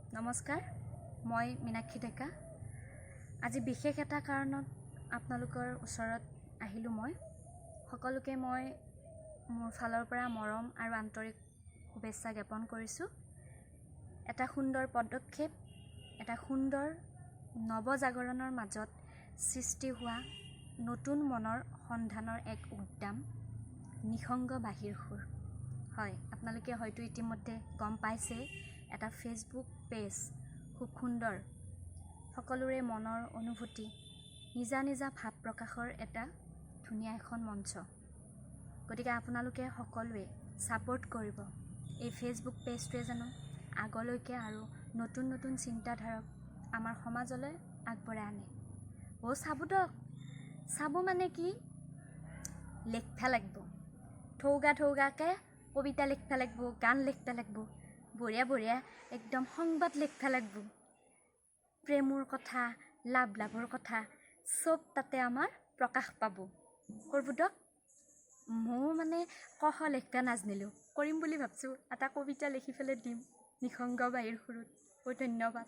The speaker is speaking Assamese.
নমস্কাৰ, মই মীনাক্ষী ডেকা। আজি বিশেষ এটা কাৰণত আপোনালোকৰ ওচৰত আহিলোঁ। সকলোকে মই মোৰ ফালৰ পৰা মৰম আৰু আন্তৰিক শুভেচ্ছা জ্ঞাপন কৰিছোঁ। এটা সুন্দৰ পদক্ষেপ, এটা সুন্দৰ নৱজাগৰণৰ মাজত সৃষ্টি হোৱা নতুন মনৰ সন্ধানৰ এক উদ্যাম, নিসংগ বাহিৰ সুৰ। হয়, আপোনালোকে হয়তো ইতিমধ্যে গম পাইছে, এটা ফেচবুক পেজ, খুব সুন্দৰ, সকলোৰে মনৰ অনুভূতি, নিজা নিজা ভাৱ প্ৰকাশৰ এটা ধুনীয়া এখন মঞ্চ। গতিকে আপোনালোকে সকলোৱে ছাপোৰ্ট কৰিব। এই ফেচবুক পেজটোৱে জানো আগলৈকে আৰু নতুন নতুন চিন্তাধাৰক আমাৰ সমাজলৈ আগবঢ়াই আনে। চাব মানে কি, লিখবা লাগিব, থৌগাকৈ কবিতা লিখবা লাগিব, গান লিখবা লাগিব, বঢ়িয়া বঢ়িয়া একদম সংবাদ লিখবা লাগিব। প্ৰেমৰ কথা, লাভৰ কথা চব তাতে আমাৰ প্ৰকাশ পাব। কৰিব দিয়ক। ময়ো লিখবা নাজনিলোঁ, কৰিম বুলি ভাবছোঁ। এটা কবিতা লিখি পেলাই দিম নিসংগ বাহিৰ সুৰত। বহুত ধন্যবাদ।